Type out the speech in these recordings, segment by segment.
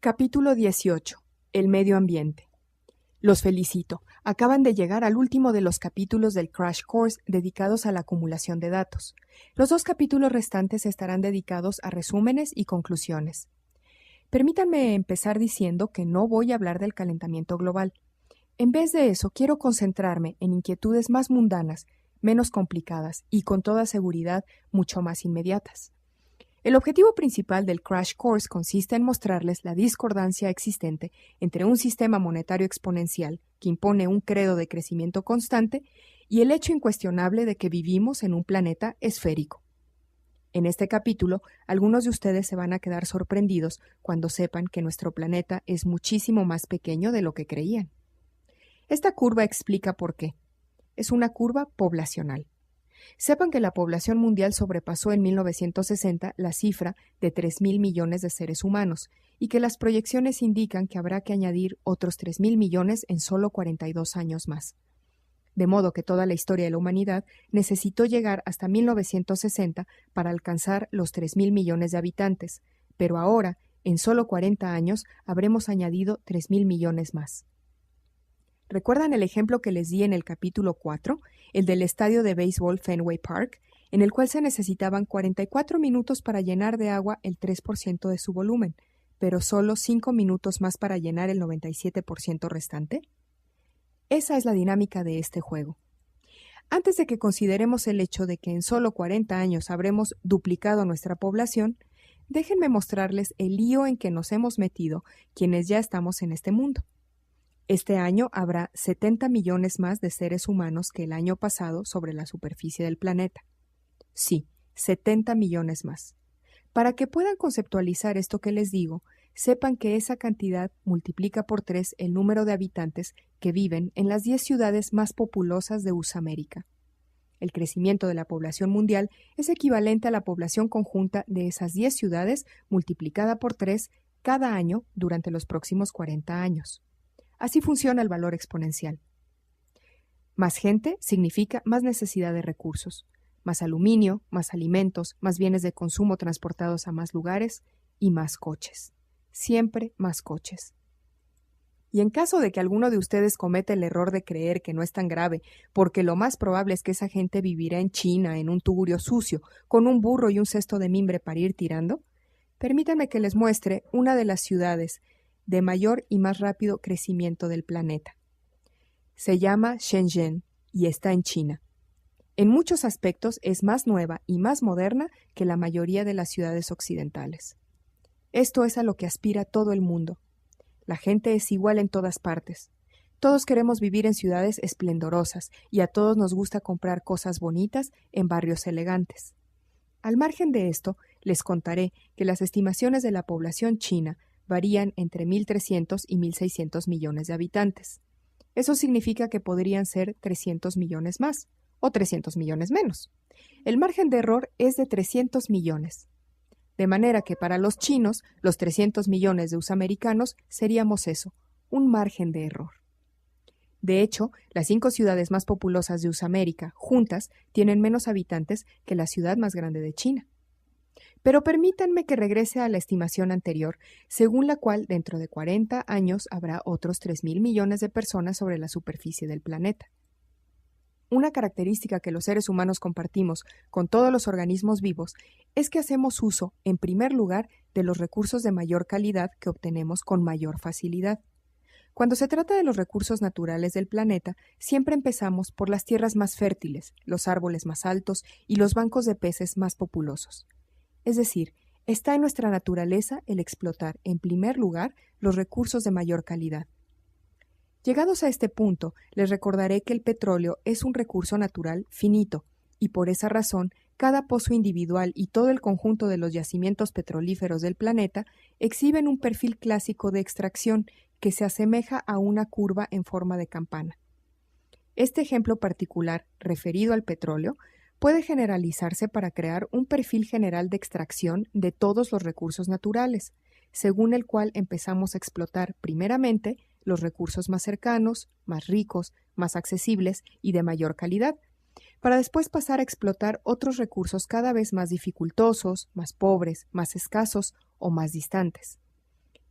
Capítulo 18. El medio ambiente. Los felicito. Acaban de llegar al último de los capítulos del Crash Course dedicados a la acumulación de datos. Los 2 capítulos restantes estarán dedicados a resúmenes y conclusiones. Permítanme empezar diciendo que no voy a hablar del calentamiento global. En vez de eso, quiero concentrarme en inquietudes más mundanas, menos complicadas y, con toda seguridad, mucho más inmediatas. El objetivo principal del Crash Course consiste en mostrarles la discordancia existente entre un sistema monetario exponencial que impone un credo de crecimiento constante y el hecho incuestionable de que vivimos en un planeta esférico. En este capítulo, algunos de ustedes se van a quedar sorprendidos cuando sepan que nuestro planeta es muchísimo más pequeño de lo que creían. Esta curva explica por qué. Es una curva poblacional. Sepan que la población mundial sobrepasó en 1960 la cifra de 3.000 millones de seres humanos y que las proyecciones indican que habrá que añadir otros 3.000 millones en solo 42 años más. De modo que toda la historia de la humanidad necesitó llegar hasta 1960 para alcanzar los 3.000 millones de habitantes, pero ahora, en solo 40 años, habremos añadido 3.000 millones más. ¿Recuerdan el ejemplo que les di en el capítulo 4, el del estadio de béisbol Fenway Park, en el cual se necesitaban 44 minutos para llenar de agua el 3% de su volumen, pero solo 5 minutos más para llenar el 97% restante? Esa es la dinámica de este juego. Antes de que consideremos el hecho de que en solo 40 años habremos duplicado nuestra población, déjenme mostrarles el lío en que nos hemos metido quienes ya estamos en este mundo. Este año habrá 70 millones más de seres humanos que el año pasado sobre la superficie del planeta. Sí, 70 millones más. Para que puedan conceptualizar esto que les digo, sepan que esa cantidad multiplica por 3 el número de habitantes que viven en las 10 ciudades más populosas de América. El crecimiento de la población mundial es equivalente a la población conjunta de esas 10 ciudades multiplicada por 3 cada año durante los próximos 40 años. Así funciona el valor exponencial. Más gente significa más necesidad de recursos, más aluminio, más alimentos, más bienes de consumo transportados a más lugares y más coches. Siempre más coches. Y en caso de que alguno de ustedes cometa el error de creer que no es tan grave, porque lo más probable es que esa gente vivirá en China, en un tugurio sucio, con un burro y un cesto de mimbre para ir tirando, permítanme que les muestre una de las ciudades de mayor y más rápido crecimiento del planeta. Se llama Shenzhen y está en China. En muchos aspectos es más nueva y más moderna que la mayoría de las ciudades occidentales. Esto es a lo que aspira todo el mundo. La gente es igual en todas partes. Todos queremos vivir en ciudades esplendorosas y a todos nos gusta comprar cosas bonitas en barrios elegantes. Al margen de esto, les contaré que las estimaciones de la población china varían entre 1.300 y 1.600 millones de habitantes. Eso significa que podrían ser 300 millones más o 300 millones menos. El margen de error es de 300 millones. De manera que para los chinos, los 300 millones de usamericanos seríamos eso, un margen de error. De hecho, las 5 ciudades más populosas de Usamérica, juntas, tienen menos habitantes que la ciudad más grande de China. Pero permítanme que regrese a la estimación anterior, según la cual dentro de 40 años habrá otros 3.000 millones de personas sobre la superficie del planeta. Una característica que los seres humanos compartimos con todos los organismos vivos es que hacemos uso, en primer lugar, de los recursos de mayor calidad que obtenemos con mayor facilidad. Cuando se trata de los recursos naturales del planeta, siempre empezamos por las tierras más fértiles, los árboles más altos y los bancos de peces más populosos. Es decir, está en nuestra naturaleza el explotar, en primer lugar, los recursos de mayor calidad. Llegados a este punto, les recordaré que el petróleo es un recurso natural finito, y por esa razón, cada pozo individual y todo el conjunto de los yacimientos petrolíferos del planeta exhiben un perfil clásico de extracción que se asemeja a una curva en forma de campana. Este ejemplo particular, referido al petróleo, puede generalizarse para crear un perfil general de extracción de todos los recursos naturales, según el cual empezamos a explotar primeramente los recursos más cercanos, más ricos, más accesibles y de mayor calidad, para después pasar a explotar otros recursos cada vez más dificultosos, más pobres, más escasos o más distantes.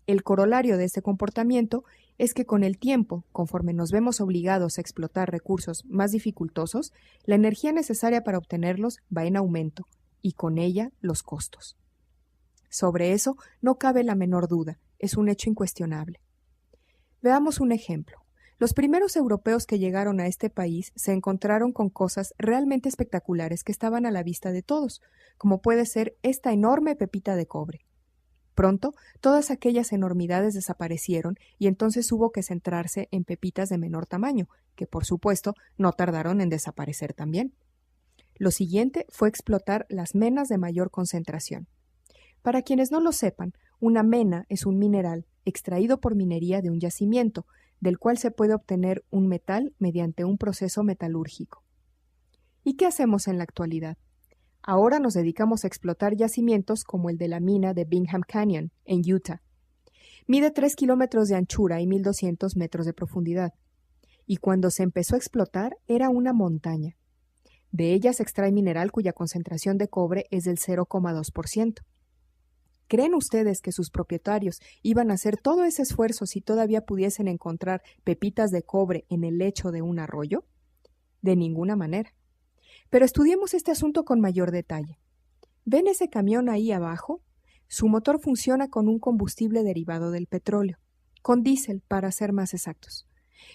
El corolario de este comportamiento es que con el tiempo, conforme nos vemos obligados a explotar recursos más dificultosos, la energía necesaria para obtenerlos va en aumento, y con ella los costos. Sobre eso no cabe la menor duda, es un hecho incuestionable. Veamos un ejemplo. Los primeros europeos que llegaron a este país se encontraron con cosas realmente espectaculares que estaban a la vista de todos, como puede ser esta enorme pepita de cobre. Pronto, todas aquellas enormidades desaparecieron y entonces hubo que centrarse en pepitas de menor tamaño, que por supuesto no tardaron en desaparecer también. Lo siguiente fue explotar las menas de mayor concentración. Para quienes no lo sepan, una mena es un mineral extraído por minería de un yacimiento, del cual se puede obtener un metal mediante un proceso metalúrgico. ¿Y qué hacemos en la actualidad? Ahora nos dedicamos a explotar yacimientos como el de la mina de Bingham Canyon, en Utah. Mide 3 kilómetros de anchura y 1,200 metros de profundidad. Y cuando se empezó a explotar, era una montaña. De ella se extrae mineral cuya concentración de cobre es del 0,2%. ¿Creen ustedes que sus propietarios iban a hacer todo ese esfuerzo si todavía pudiesen encontrar pepitas de cobre en el lecho de un arroyo? De ninguna manera. Pero estudiemos este asunto con mayor detalle. ¿Ven ese camión ahí abajo? Su motor funciona con un combustible derivado del petróleo, con diésel para ser más exactos.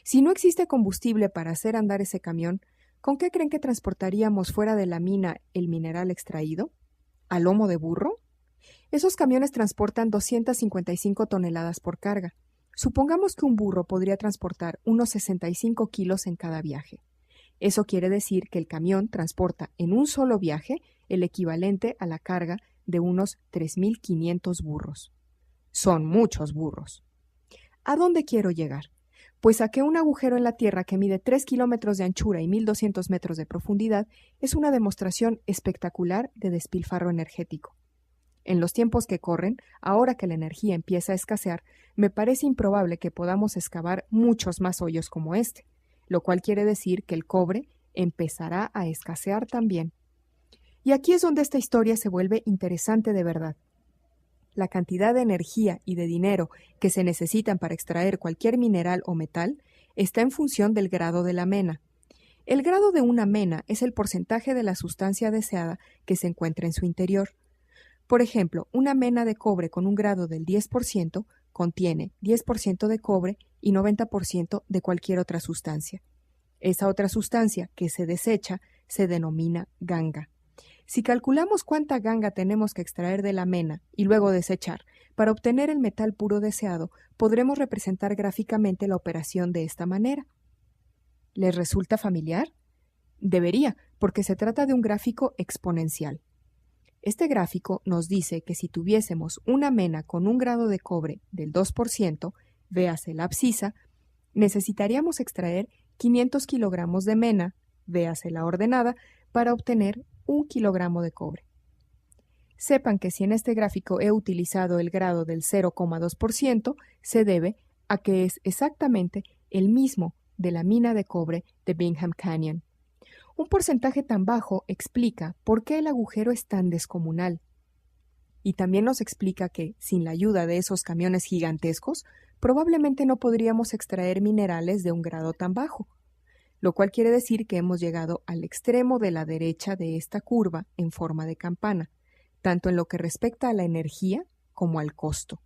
Si no existe combustible para hacer andar ese camión, ¿con qué creen que transportaríamos fuera de la mina el mineral extraído? ¿A lomo de burro? Esos camiones transportan 255 toneladas por carga. Supongamos que un burro podría transportar unos 65 kilos en cada viaje. Eso quiere decir que el camión transporta en un solo viaje el equivalente a la carga de unos 3.500 burros. Son muchos burros. ¿A dónde quiero llegar? Pues a que un agujero en la tierra que mide 3 kilómetros de anchura y 1,200 metros de profundidad es una demostración espectacular de despilfarro energético. En los tiempos que corren, ahora que la energía empieza a escasear, me parece improbable que podamos excavar muchos más hoyos como este, lo cual quiere decir que el cobre empezará a escasear también. Y aquí es donde esta historia se vuelve interesante de verdad. La cantidad de energía y de dinero que se necesitan para extraer cualquier mineral o metal está en función del grado de la mena. El grado de una mena es el porcentaje de la sustancia deseada que se encuentra en su interior. Por ejemplo, una mena de cobre con un grado del 10% contiene 10% de cobre y 90% de cualquier otra sustancia. Esa otra sustancia que se desecha se denomina ganga. Si calculamos cuánta ganga tenemos que extraer de la mena y luego desechar para obtener el metal puro deseado, podremos representar gráficamente la operación de esta manera. ¿Les resulta familiar? Debería, porque se trata de un gráfico exponencial. Este gráfico nos dice que si tuviésemos una mena con un grado de cobre del 2%, véase la abscisa, necesitaríamos extraer 500 kilogramos de mena, véase la ordenada, para obtener 1 kilogramo de cobre. Sepan que si en este gráfico he utilizado el grado del 0,2%, se debe a que es exactamente el mismo de la mina de cobre de Bingham Canyon. Un porcentaje tan bajo explica por qué el agujero es tan descomunal. Y también nos explica que, sin la ayuda de esos camiones gigantescos, probablemente no podríamos extraer minerales de un grado tan bajo, lo cual quiere decir que hemos llegado al extremo de la derecha de esta curva en forma de campana, tanto en lo que respecta a la energía como al costo.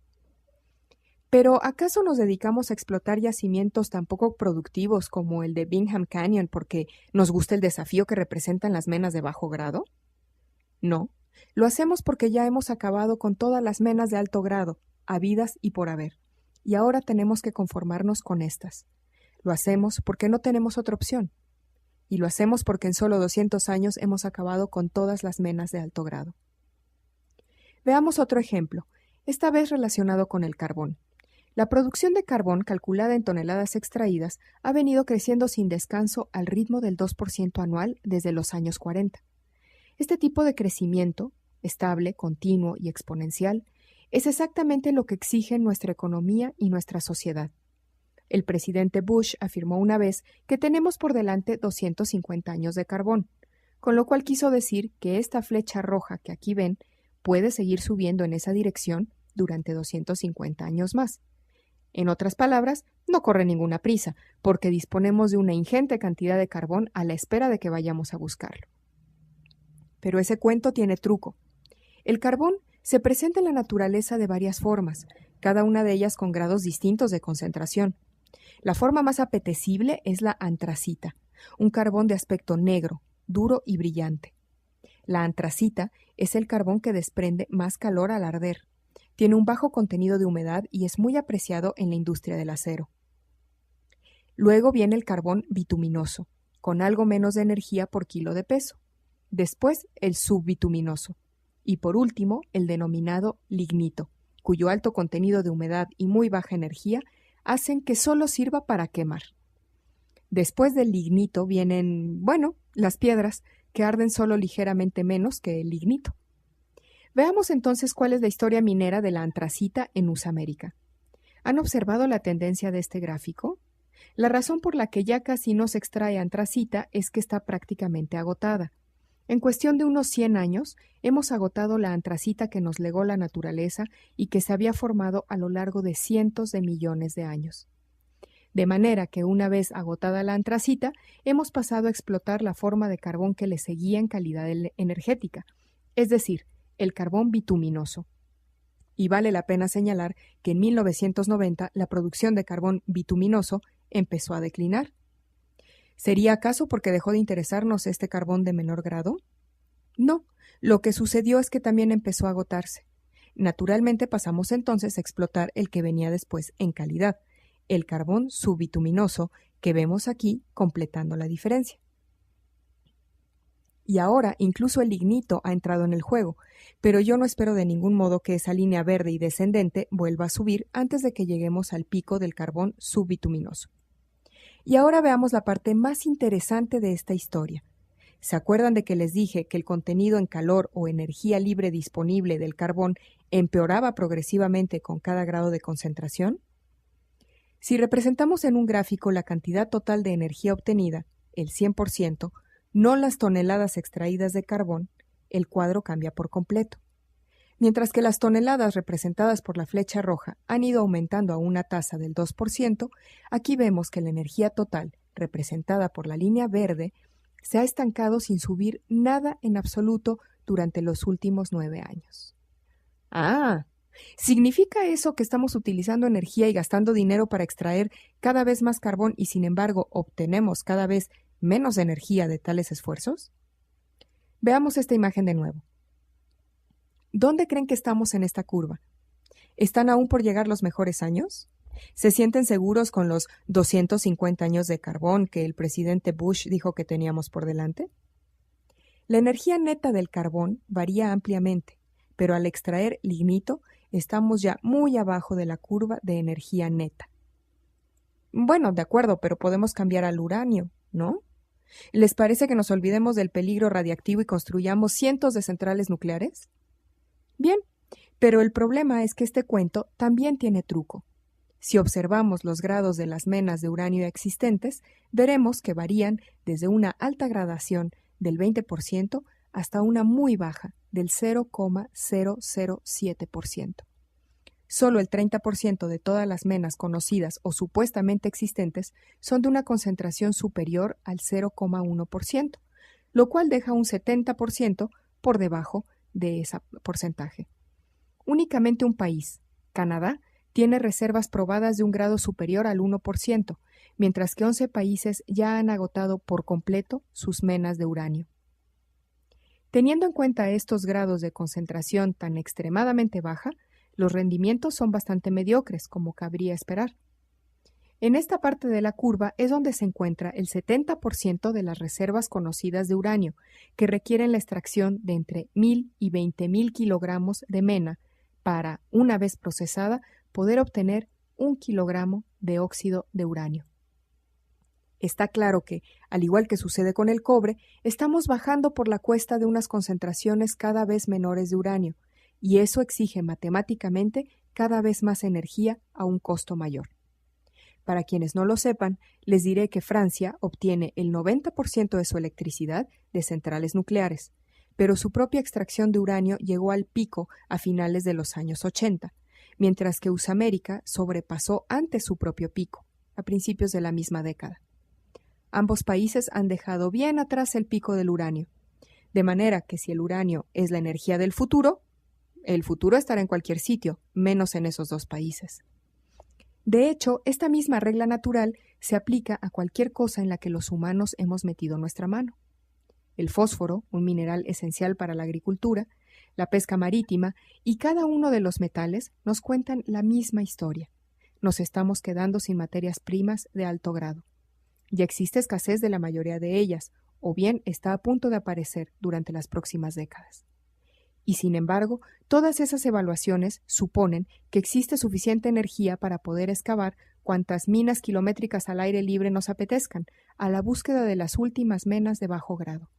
Pero, ¿acaso nos dedicamos a explotar yacimientos tan poco productivos como el de Bingham Canyon porque nos gusta el desafío que representan las menas de bajo grado? No, lo hacemos porque ya hemos acabado con todas las menas de alto grado, habidas y por haber, y ahora tenemos que conformarnos con estas. Lo hacemos porque no tenemos otra opción, y lo hacemos porque en solo 200 años hemos acabado con todas las menas de alto grado. Veamos otro ejemplo, esta vez relacionado con el carbón. La producción de carbón, calculada en toneladas extraídas, ha venido creciendo sin descanso al ritmo del 2% anual desde los años 40. Este tipo de crecimiento, estable, continuo y exponencial, es exactamente lo que exigen nuestra economía y nuestra sociedad. El presidente Bush afirmó una vez que tenemos por delante 250 años de carbón, con lo cual quiso decir que esta flecha roja que aquí ven puede seguir subiendo en esa dirección durante 250 años más. En otras palabras, no corre ninguna prisa, porque disponemos de una ingente cantidad de carbón a la espera de que vayamos a buscarlo. Pero ese cuento tiene truco. El carbón se presenta en la naturaleza de varias formas, cada una de ellas con grados distintos de concentración. La forma más apetecible es la antracita, un carbón de aspecto negro, duro y brillante. La antracita es el carbón que desprende más calor al arder. Tiene un bajo contenido de humedad y es muy apreciado en la industria del acero. Luego viene el carbón bituminoso, con algo menos de energía por kilo de peso. Después, el subbituminoso. Y por último, el denominado lignito, cuyo alto contenido de humedad y muy baja energía hacen que solo sirva para quemar. Después del lignito vienen, las piedras, que arden solo ligeramente menos que el lignito. Veamos entonces cuál es la historia minera de la antracita en Usamérica. ¿Han observado la tendencia de este gráfico? La razón por la que ya casi no se extrae antracita es que está prácticamente agotada. En cuestión de unos 100 años, hemos agotado la antracita que nos legó la naturaleza y que se había formado a lo largo de cientos de millones de años. De manera que una vez agotada la antracita, hemos pasado a explotar la forma de carbón que le seguía en calidad energética, es decir, el carbón bituminoso. Y vale la pena señalar que en 1990 la producción de carbón bituminoso empezó a declinar. ¿Sería acaso porque dejó de interesarnos este carbón de menor grado? No, lo que sucedió es que también empezó a agotarse. Naturalmente pasamos entonces a explotar el que venía después en calidad, el carbón subbituminoso que vemos aquí completando la diferencia. Y ahora incluso el lignito ha entrado en el juego, pero yo no espero de ningún modo que esa línea verde y descendente vuelva a subir antes de que lleguemos al pico del carbón subbituminoso. Y ahora veamos la parte más interesante de esta historia. ¿Se acuerdan de que les dije que el contenido en calor o energía libre disponible del carbón empeoraba progresivamente con cada grado de concentración? Si representamos en un gráfico la cantidad total de energía obtenida, el 100%, no las toneladas extraídas de carbón, el cuadro cambia por completo. Mientras que las toneladas representadas por la flecha roja han ido aumentando a una tasa del 2%, aquí vemos que la energía total, representada por la línea verde, se ha estancado sin subir nada en absoluto durante los últimos 9 años. ¿Significa eso que estamos utilizando energía y gastando dinero para extraer cada vez más carbón y sin embargo obtenemos cada vez menos energía de tales esfuerzos? Veamos esta imagen de nuevo. ¿Dónde creen que estamos en esta curva? ¿Están aún por llegar los mejores años? ¿Se sienten seguros con los 250 años de carbón que el presidente Bush dijo que teníamos por delante? La energía neta del carbón varía ampliamente, pero al extraer lignito estamos ya muy abajo de la curva de energía neta. Bueno, de acuerdo, pero podemos cambiar al uranio, ¿no? ¿Les parece que nos olvidemos del peligro radiactivo y construyamos cientos de centrales nucleares? Bien, pero el problema es que este cuento también tiene truco. Si observamos los grados de las menas de uranio existentes, veremos que varían desde una alta gradación del 20% hasta una muy baja del 0,007%. Solo el 30% de todas las menas conocidas o supuestamente existentes son de una concentración superior al 0,1%, lo cual deja un 70% por debajo de ese porcentaje. Únicamente un país, Canadá, tiene reservas probadas de un grado superior al 1%, mientras que 11 países ya han agotado por completo sus menas de uranio. Teniendo en cuenta estos grados de concentración tan extremadamente baja, los rendimientos son bastante mediocres, como cabría esperar. En esta parte de la curva es donde se encuentra el 70% de las reservas conocidas de uranio, que requieren la extracción de entre 1.000 y 20.000 kilogramos de mena para, una vez procesada, poder obtener 1 kilogramo de óxido de uranio. Está claro que, al igual que sucede con el cobre, estamos bajando por la cuesta de unas concentraciones cada vez menores de uranio, y eso exige matemáticamente cada vez más energía a un costo mayor. Para quienes no lo sepan, les diré que Francia obtiene el 90% de su electricidad de centrales nucleares, pero su propia extracción de uranio llegó al pico a finales de los años 80, mientras que USA América sobrepasó antes su propio pico, a principios de la misma década. Ambos países han dejado bien atrás el pico del uranio, de manera que si el uranio es la energía del futuro, el futuro estará en cualquier sitio, menos en esos dos países. De hecho, esta misma regla natural se aplica a cualquier cosa en la que los humanos hemos metido nuestra mano. El fósforo, un mineral esencial para la agricultura, la pesca marítima y cada uno de los metales nos cuentan la misma historia. Nos estamos quedando sin materias primas de alto grado. Ya existe escasez de la mayoría de ellas, o bien está a punto de aparecer durante las próximas décadas. Y sin embargo, todas esas evaluaciones suponen que existe suficiente energía para poder excavar cuantas minas kilométricas al aire libre nos apetezcan, a la búsqueda de las últimas menas de bajo grado.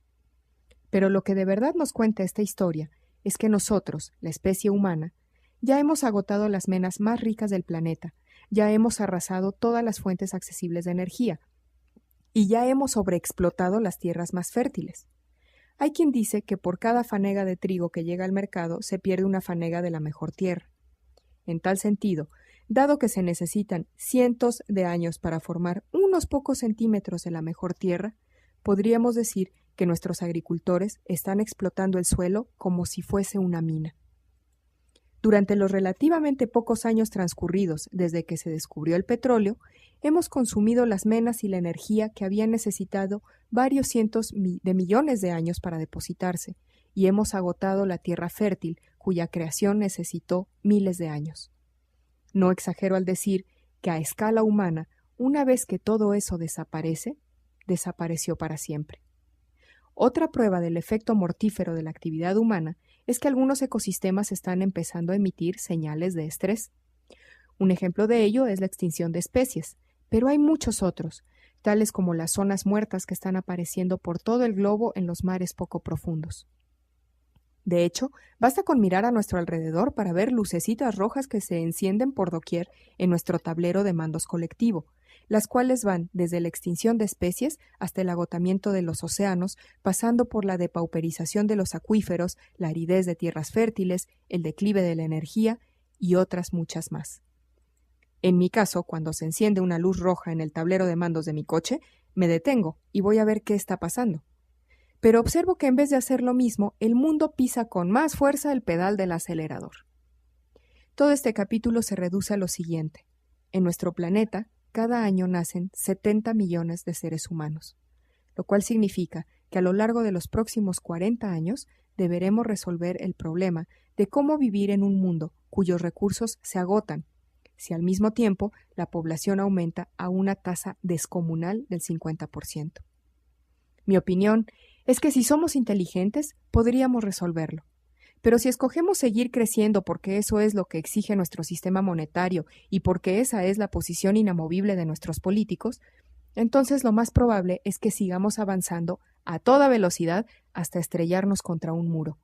Pero lo que de verdad nos cuenta esta historia es que nosotros, la especie humana, ya hemos agotado las menas más ricas del planeta, ya hemos arrasado todas las fuentes accesibles de energía, y ya hemos sobreexplotado las tierras más fértiles. Hay quien dice que por cada fanega de trigo que llega al mercado se pierde una fanega de la mejor tierra. En tal sentido, dado que se necesitan cientos de años para formar unos pocos centímetros de la mejor tierra, podríamos decir que nuestros agricultores están explotando el suelo como si fuese una mina. Durante los relativamente pocos años transcurridos desde que se descubrió el petróleo, hemos consumido las menas y la energía que habían necesitado varios cientos de millones de años para depositarse, y hemos agotado la tierra fértil, cuya creación necesitó miles de años. No exagero al decir que a escala humana, una vez que todo eso desaparece, desapareció para siempre. Otra prueba del efecto mortífero de la actividad humana es que algunos ecosistemas están empezando a emitir señales de estrés. Un ejemplo de ello es la extinción de especies, pero hay muchos otros, tales como las zonas muertas que están apareciendo por todo el globo en los mares poco profundos. De hecho, basta con mirar a nuestro alrededor para ver lucecitas rojas que se encienden por doquier en nuestro tablero de mandos colectivo, las cuales van desde la extinción de especies hasta el agotamiento de los océanos, pasando por la depauperización de los acuíferos, la aridez de tierras fértiles, el declive de la energía y otras muchas más. En mi caso, cuando se enciende una luz roja en el tablero de mandos de mi coche, me detengo y voy a ver qué está pasando. Pero observo que en vez de hacer lo mismo, el mundo pisa con más fuerza el pedal del acelerador. Todo este capítulo se reduce a lo siguiente. En nuestro planeta, cada año nacen 70 millones de seres humanos, lo cual significa que a lo largo de los próximos 40 años deberemos resolver el problema de cómo vivir en un mundo cuyos recursos se agotan, si al mismo tiempo la población aumenta a una tasa descomunal del 50%. Mi opinión es que si somos inteligentes, podríamos resolverlo. Pero si escogemos seguir creciendo porque eso es lo que exige nuestro sistema monetario y porque esa es la posición inamovible de nuestros políticos, entonces lo más probable es que sigamos avanzando a toda velocidad hasta estrellarnos contra un muro.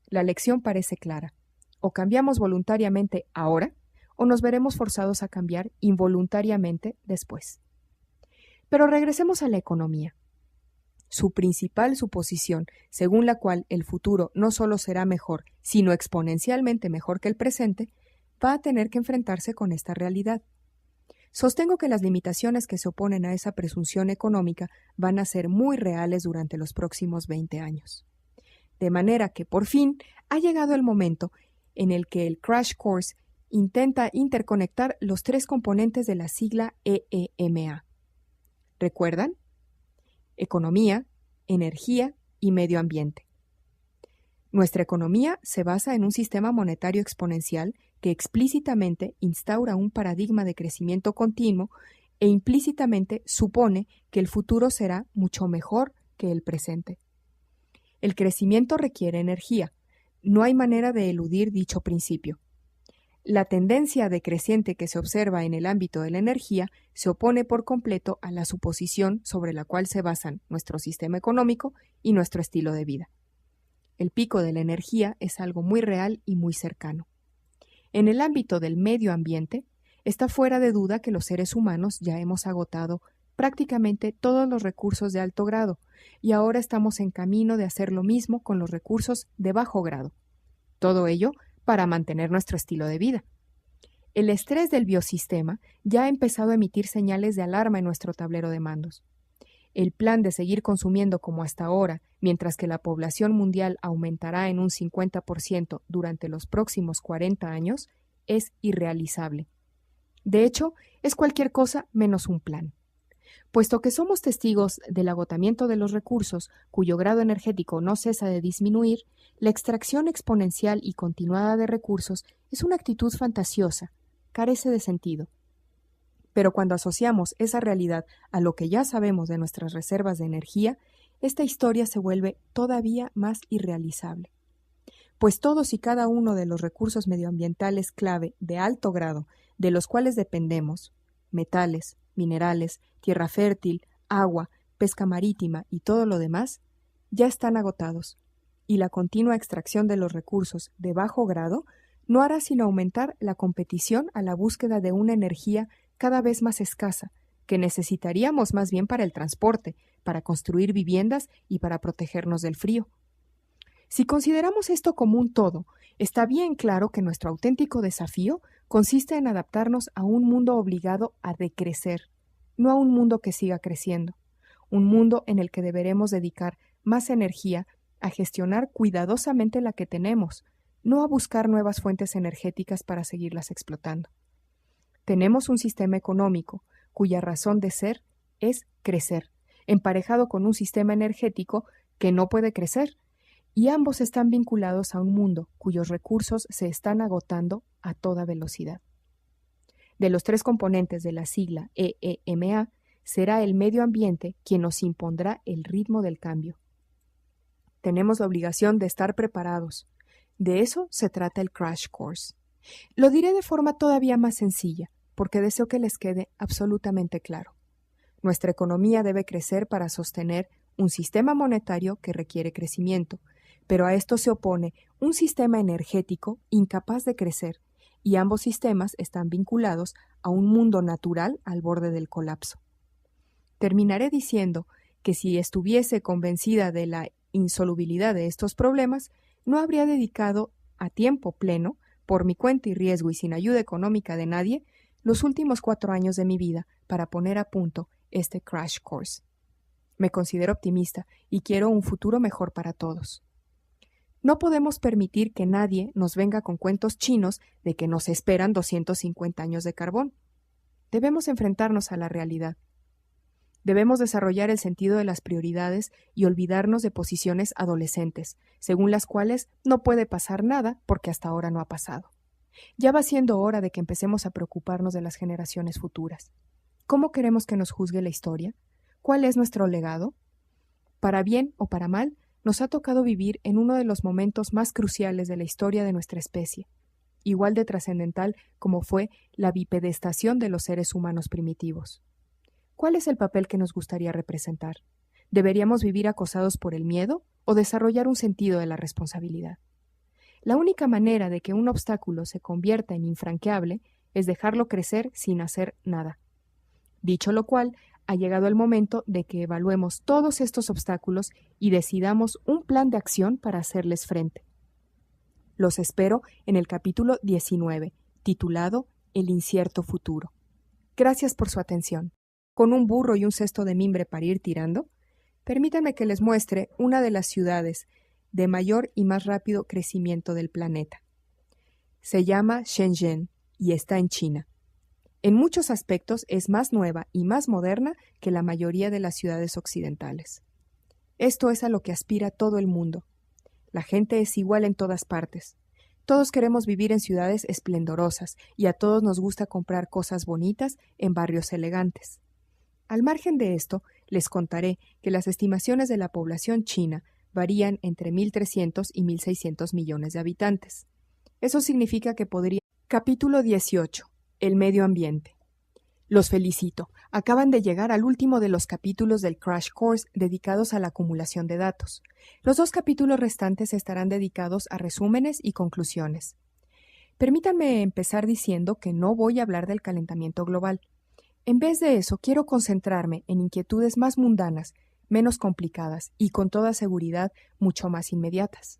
La lección parece clara. O cambiamos voluntariamente ahora, o nos veremos forzados a cambiar involuntariamente después. Pero regresemos a la economía. Su principal suposición, según la cual el futuro no solo será mejor, sino exponencialmente mejor que el presente, va a tener que enfrentarse con esta realidad. Sostengo que las limitaciones que se oponen a esa presunción económica van a ser muy reales durante los próximos 20 años. De manera que, por fin, ha llegado el momento en el que el Crash Course intenta interconectar los tres componentes de la sigla EEMA. ¿Recuerdan? Economía, energía y medio ambiente. Nuestra economía se basa en un sistema monetario exponencial que explícitamente instaura un paradigma de crecimiento continuo e implícitamente supone que el futuro será mucho mejor que el presente. El crecimiento requiere energía. No hay manera de eludir dicho principio. La tendencia decreciente que se observa en el ámbito de la energía se opone por completo a la suposición sobre la cual se basan nuestro sistema económico y nuestro estilo de vida. El pico de la energía es algo muy real y muy cercano. En el ámbito del medio ambiente, está fuera de duda que los seres humanos ya hemos agotado prácticamente todos los recursos de alto grado y ahora estamos en camino de hacer lo mismo con los recursos de bajo grado. Todo ello para mantener nuestro estilo de vida. El estrés del biosistema ya ha empezado a emitir señales de alarma en nuestro tablero de mandos. El plan de seguir consumiendo como hasta ahora, mientras que la población mundial aumentará en un 50% durante los próximos 40 años, es irrealizable. De hecho, es cualquier cosa menos un plan. Puesto que somos testigos del agotamiento de los recursos, cuyo grado energético no cesa de disminuir, la extracción exponencial y continuada de recursos es una actitud fantasiosa, carece de sentido. Pero cuando asociamos esa realidad a lo que ya sabemos de nuestras reservas de energía, esta historia se vuelve todavía más irrealizable. Pues todos y cada uno de los recursos medioambientales clave de alto grado de los cuales dependemos, metales, minerales, tierra fértil, agua, pesca marítima y todo lo demás, ya están agotados, y la continua extracción de los recursos de bajo grado no hará sino aumentar la competición a la búsqueda de una energía cada vez más escasa, que necesitaríamos más bien para el transporte, para construir viviendas y para protegernos del frío. Si consideramos esto como un todo, está bien claro que nuestro auténtico desafío consiste en adaptarnos a un mundo obligado a decrecer, no a un mundo que siga creciendo, un mundo en el que deberemos dedicar más energía a gestionar cuidadosamente la que tenemos, no a buscar nuevas fuentes energéticas para seguirlas explotando. Tenemos un sistema económico cuya razón de ser es crecer, emparejado con un sistema energético que no puede crecer, y ambos están vinculados a un mundo cuyos recursos se están agotando a toda velocidad. De los tres componentes de la sigla EEMA, será el medio ambiente quien nos impondrá el ritmo del cambio. Tenemos la obligación de estar preparados. De eso se trata el Crash Course. Lo diré de forma todavía más sencilla, porque deseo que les quede absolutamente claro. Nuestra economía debe crecer para sostener un sistema monetario que requiere crecimiento, pero a esto se opone un sistema energético incapaz de crecer, y ambos sistemas están vinculados a un mundo natural al borde del colapso. Terminaré diciendo que si estuviese convencida de la insolubilidad de estos problemas, no habría dedicado a tiempo pleno, por mi cuenta y riesgo y sin ayuda económica de nadie, los últimos 4 años de mi vida para poner a punto este Crash Course. Me considero optimista y quiero un futuro mejor para todos. No podemos permitir que nadie nos venga con cuentos chinos de que nos esperan 250 años de carbón. Debemos enfrentarnos a la realidad. Debemos desarrollar el sentido de las prioridades y olvidarnos de posiciones adolescentes, según las cuales no puede pasar nada porque hasta ahora no ha pasado. Ya va siendo hora de que empecemos a preocuparnos de las generaciones futuras. ¿Cómo queremos que nos juzgue la historia? ¿Cuál es nuestro legado? Para bien o para mal, nos ha tocado vivir en uno de los momentos más cruciales de la historia de nuestra especie, igual de trascendental como fue la bipedestación de los seres humanos primitivos. ¿Cuál es el papel que nos gustaría representar? ¿Deberíamos vivir acosados por el miedo o desarrollar un sentido de la responsabilidad? La única manera de que un obstáculo se convierta en infranqueable es dejarlo crecer sin hacer nada. Dicho lo cual, ha llegado el momento de que evaluemos todos estos obstáculos y decidamos un plan de acción para hacerles frente. Los espero en el capítulo 19, titulado El incierto futuro. Gracias por su atención. Con un burro y un cesto de mimbre para ir tirando, permítanme que les muestre una de las ciudades de mayor y más rápido crecimiento del planeta. Se llama Shenzhen y está en China. En muchos aspectos es más nueva y más moderna que la mayoría de las ciudades occidentales. Esto es a lo que aspira todo el mundo. La gente es igual en todas partes. Todos queremos vivir en ciudades esplendorosas y a todos nos gusta comprar cosas bonitas en barrios elegantes. Al margen de esto, les contaré que las estimaciones de la población china varían entre 1.300 y 1.600 millones de habitantes. Eso significa que podría... Capítulo 18. El medio ambiente. Los felicito. Acaban de llegar al último de los capítulos del Crash Course dedicados a la acumulación de datos. Los 2 capítulos restantes estarán dedicados a resúmenes y conclusiones. Permítanme empezar diciendo que no voy a hablar del calentamiento global. En vez de eso, quiero concentrarme en inquietudes más mundanas, menos complicadas y con toda seguridad mucho más inmediatas.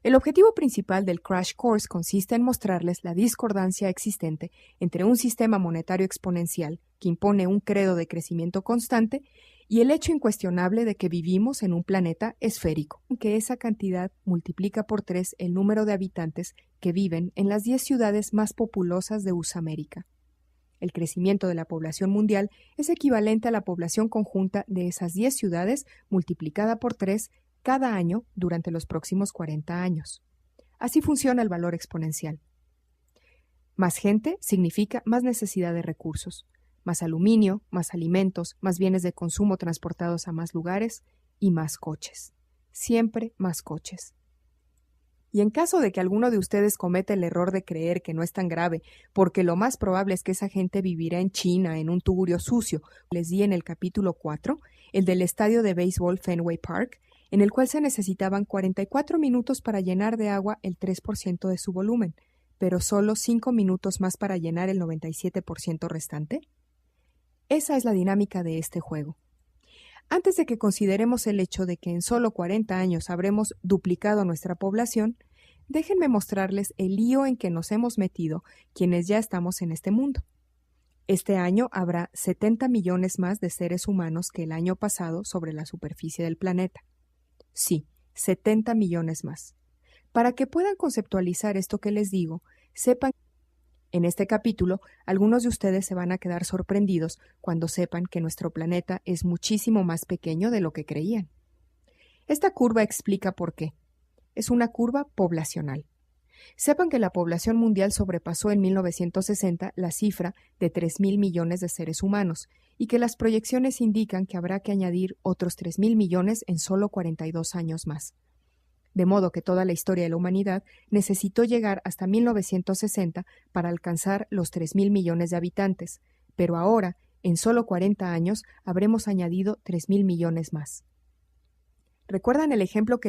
El objetivo principal del Crash Course consiste en mostrarles la discordancia existente entre un sistema monetario exponencial que impone un credo de crecimiento constante y el hecho incuestionable de que vivimos en un planeta esférico, que esa cantidad multiplica por 3 el número de habitantes que viven en las 10 ciudades más populosas de USA América. El crecimiento de la población mundial es equivalente a la población conjunta de esas 10 ciudades multiplicada por 3 cada año durante los próximos 40 años. Así funciona el valor exponencial. Más gente significa más necesidad de recursos, más aluminio, más alimentos, más bienes de consumo transportados a más lugares y más coches. Siempre más coches. Y en caso de que alguno de ustedes cometa el error de creer que no es tan grave, porque lo más probable es que esa gente vivirá en China, en un tugurio sucio, les di en el capítulo 4, el del estadio de béisbol Fenway Park, en el cual se necesitaban 44 minutos para llenar de agua el 3% de su volumen, pero solo 5 minutos más para llenar el 97% restante. Esa es la dinámica de este juego. Antes de que consideremos el hecho de que en solo 40 años habremos duplicado nuestra población, déjenme mostrarles el lío en que nos hemos metido quienes ya estamos en este mundo. Este año habrá 70 millones más de seres humanos que el año pasado sobre la superficie del planeta. Sí, 70 millones más. Para que puedan conceptualizar esto que les digo, sepan que en este capítulo algunos de ustedes se van a quedar sorprendidos cuando sepan que nuestro planeta es muchísimo más pequeño de lo que creían. Esta curva explica por qué. Es una curva poblacional. Sepan que la población mundial sobrepasó en 1960 la cifra de 3.000 millones de seres humanos y que las proyecciones indican que habrá que añadir otros 3.000 millones en solo 42 años más. De modo que toda la historia de la humanidad necesitó llegar hasta 1960 para alcanzar los 3.000 millones de habitantes, pero ahora, en solo 40 años, habremos añadido 3.000 millones más. ¿Recuerdan el ejemplo que